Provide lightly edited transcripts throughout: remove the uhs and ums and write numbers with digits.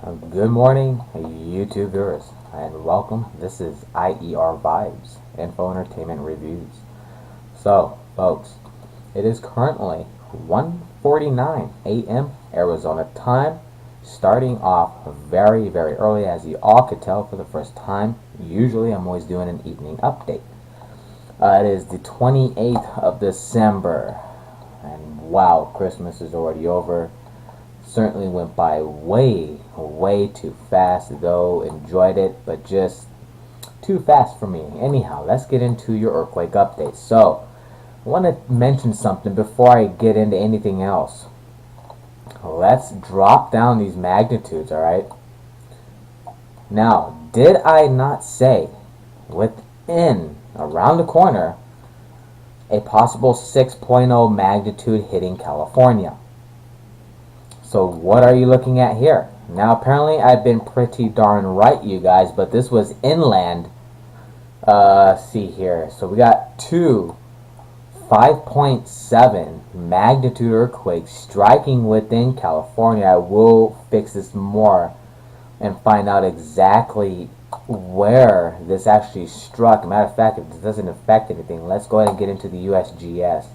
Good morning, YouTube viewers, and welcome. This is IER Vibes, Info Entertainment Reviews. So, folks, it is currently 1:49 a.m. Arizona time, starting off very, very early, as you all could tell for the first time. Usually, I'm always doing an evening update. It is the 28th of December, and wow, Christmas is already over. Certainly went by way too fast, though enjoyed it, but just too fast for me. Anyhow, let's get into your earthquake update. So I want to mention something before I get into anything else. Let's drop down these magnitudes. All right, now, did I not say within around the corner a possible 6.0 magnitude hitting California? So what are you looking at here? Now, apparently I've been pretty darn right, you guys, but this was inland. See here. So we got two 5.7 magnitude earthquakes striking within California. I will fix this more and find out exactly where this actually struck. Matter of fact, if this doesn't affect anything, let's go ahead and get into the USGS.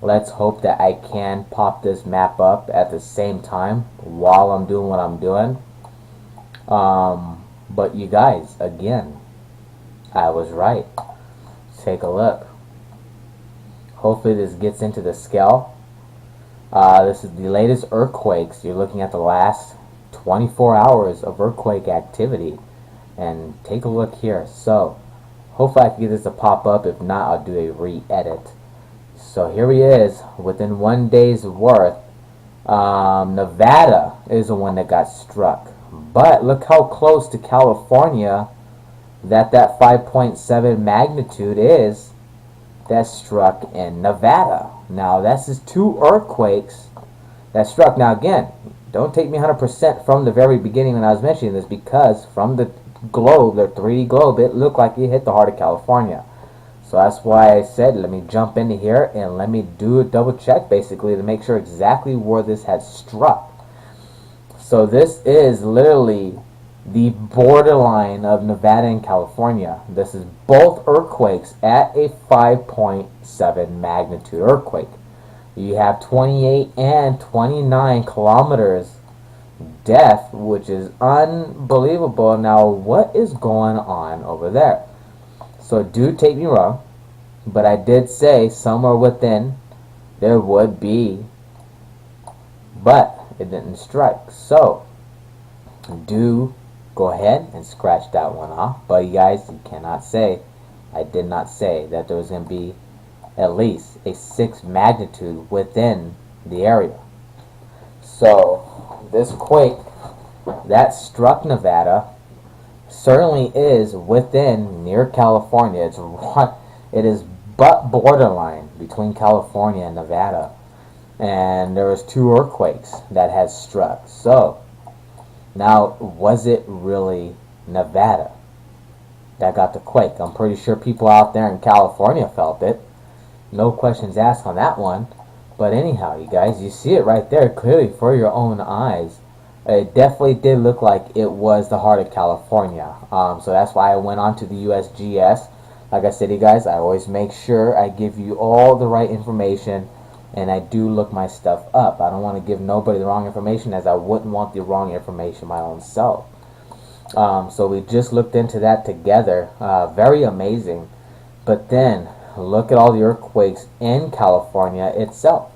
Let's hope that I can pop this map up at the same time while I'm doing what I'm doing. But you guys, again, I was right. Take a look. Hopefully this gets into the scale. This is the latest earthquakes. You're looking at the last 24 hours of earthquake activity. And take a look here. So, hopefully I can get this to pop up. If not, I'll do a re-edit. So here he is, within 1 day's worth. Nevada is the one that got struck. But look how close to California that 5.7 magnitude is that struck in Nevada. Now, that's just two earthquakes that struck. Now, again, don't take me 100% from the very beginning when I was mentioning this, because from the globe, the 3D globe, it looked like it hit the heart of California. So that's why I said, let me jump into here and let me do a double check, basically, to make sure exactly where this had struck. So this is literally the borderline of Nevada and California. This is both earthquakes at a 5.7 magnitude earthquake. You have 28 and 29 kilometers depth, which is unbelievable. Now, what is going on over there? So do take me wrong, but I did say somewhere within there would be, but it didn't strike. So do go ahead and scratch that one off. But you guys, you cannot say, I did not say that there was going to be at least a 6 magnitude within the area. So this quake that struck Nevada certainly is within near California. It is but borderline between California and Nevada, and there was 2 earthquakes that had struck. So now, was it really Nevada that got the quake? I'm pretty sure people out there in California felt it. No questions asked on that one. But anyhow, you guys, you see it right there clearly for your own eyes. It definitely did look like it was the heart of California. So that's why I went on to the USGS. Like I said, you guys, I always make sure I give you all the right information, and I do look my stuff up. I don't want to give nobody the wrong information, as I wouldn't want the wrong information my own self. So we just looked into that together. Very amazing. But then, look at all the earthquakes in California itself.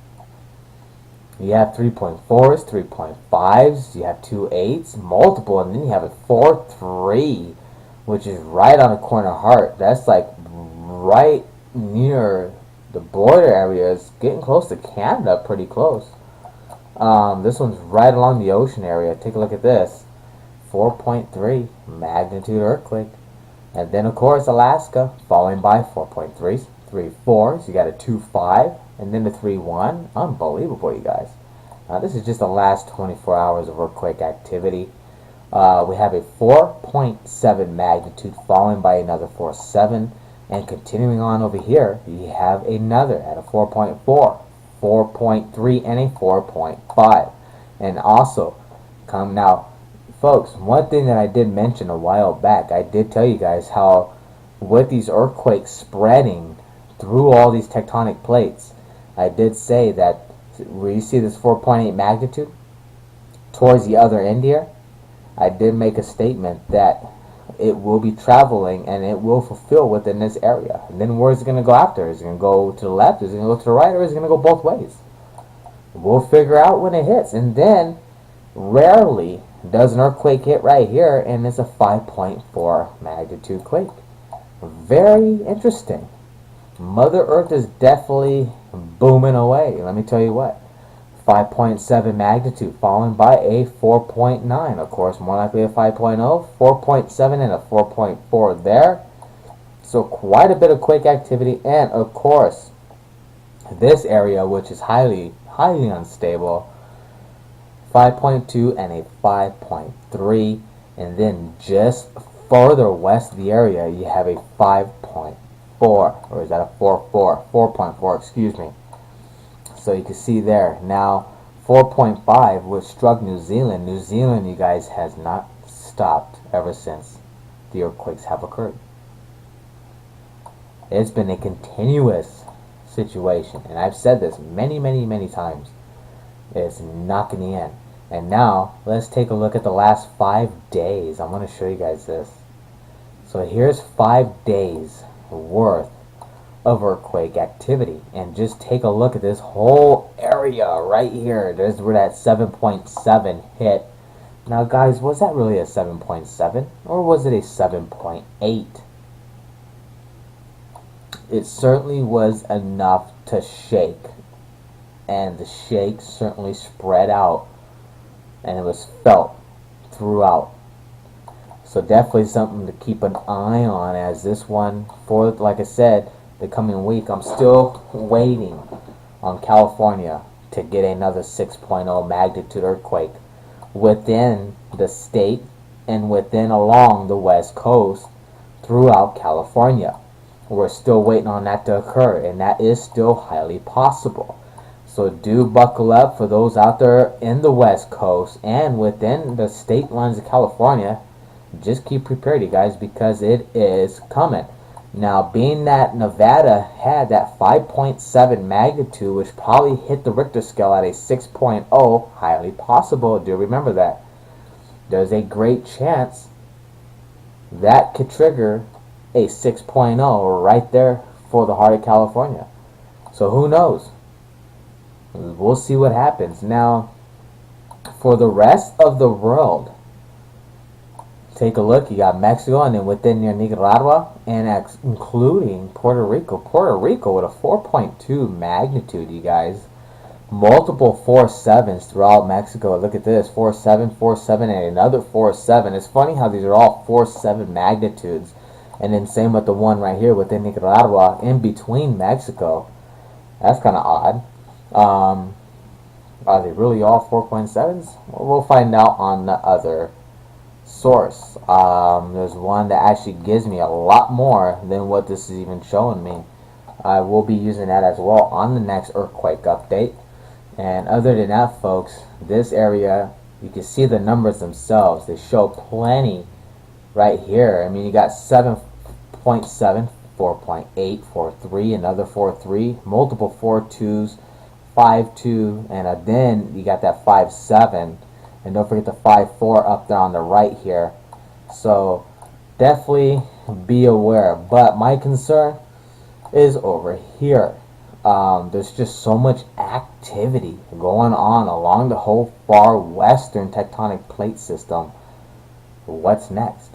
You have 3.4s, 3.5s, you have 2.8s, multiple, and then you have a 4.3, which is right on the corner heart. That's like right near the border areas, getting close to Canada, pretty close. This one's right along the ocean area. Take a look at this. 4.3 magnitude earthquake. And then, of course, Alaska, following by 4.3s, 3.4s. You got a 2.5. And then the 3.1. Unbelievable, you guys. This is just the last 24 hours of earthquake activity. We have a 4.7 magnitude followed by another 4.7. And continuing on over here, you have another at a 4.4, 4.3, and a 4.5. And also, come now, folks, one thing that I did mention a while back, I did tell you guys how with these earthquakes spreading through all these tectonic plates, I did say that where you see this 4.8 magnitude towards the other end here, I did make a statement that it will be traveling and it will fulfill within this area. And then where is it going to go after? Is it going to go to the left? Is it going to go to the right? Or is it going to go both ways? We'll figure out when it hits. And then, rarely does an earthquake hit right here, and it's a 5.4 magnitude quake. Very interesting. Mother Earth is definitely booming away. Let me tell you what. 5.7 magnitude, followed by a 4.9. Of course, more likely a 5.0, 4.7, and a 4.4 there. So quite a bit of quake activity, and of course, this area, which is highly unstable, 5.2 and a 5.3, and then just further west of the area, you have a 5.4, or is that a 4.4, excuse me. So you can see there. Now, 4.5, which struck New Zealand. New Zealand, you guys, has not stopped ever since the earthquakes have occurred. It's been a continuous situation, and I've said this many times. It's knocking the end. And now, let's take a look at the last 5 days. I'm going to show you guys this. So here's 5 days worth of earthquake activity, and just take a look at this whole area right here. There's where that 7.7 hit. Now guys, was that really a 7.7 or was it a 7.8? It certainly was enough to shake, and the shake certainly spread out, and it was felt throughout. So definitely something to keep an eye on, as this one, for like I said, the coming week, I'm still waiting on California to get another 6.0 magnitude earthquake within the state and within along the west coast throughout California. We're still waiting on that to occur, and that is still highly possible. So do buckle up for those out there in the west coast and within the state lines of California. Just keep prepared, you guys, because it is coming. Now, being that Nevada had that 5.7 magnitude, which probably hit the Richter scale at a 6.0, highly possible, do remember that. There's a great chance that could trigger a 6.0 right there for the heart of California. So who knows? We'll see what happens. Now, for the rest of the world, take a look. You got Mexico, and then within near Nicaragua, and including Puerto Rico. Puerto Rico with a 4.2 magnitude, you guys. Multiple 4.7s throughout Mexico. Look at this. 4.7, 4.7, and another 4.7. It's funny how these are all 4.7 magnitudes. And then same with the one right here within Nicaragua, in between Mexico. That's kind of odd. Are they really all 4.7s? Well, we'll find out on the other source. There's one that actually gives me a lot more than what this is even showing me. I will be using that as well on the next earthquake update. And other than that, folks, this area, you can see the numbers themselves. They show plenty right here. I mean, you got 7.7, 4.8, 4.3, another 4.3, multiple 4.2s, 5.2, and then you got that 5.7. And don't forget the 5.4 up there on the right here. So definitely be aware. But my concern is over here. There's just so much activity going on along the whole far western tectonic plate system. What's next?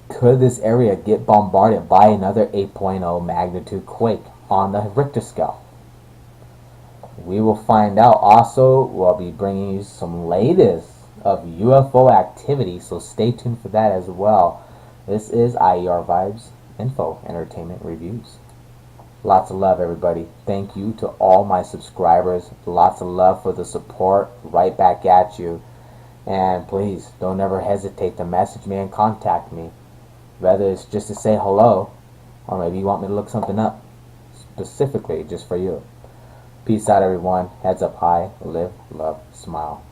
Could this area get bombarded by another 8.0 magnitude quake on the Richter scale? We will find out. Also, we'll be bringing you some latest of UFO activity, so stay tuned for that as well. This is IER Vibes Info Entertainment Reviews. Lots of love, everybody. Thank you to all my subscribers. Lots of love for the support. Right back at you. And please, don't ever hesitate to message me and contact me. Whether it's just to say hello, or maybe you want me to look something up specifically just for you. Peace out, everyone. Heads up high. Live, love, smile.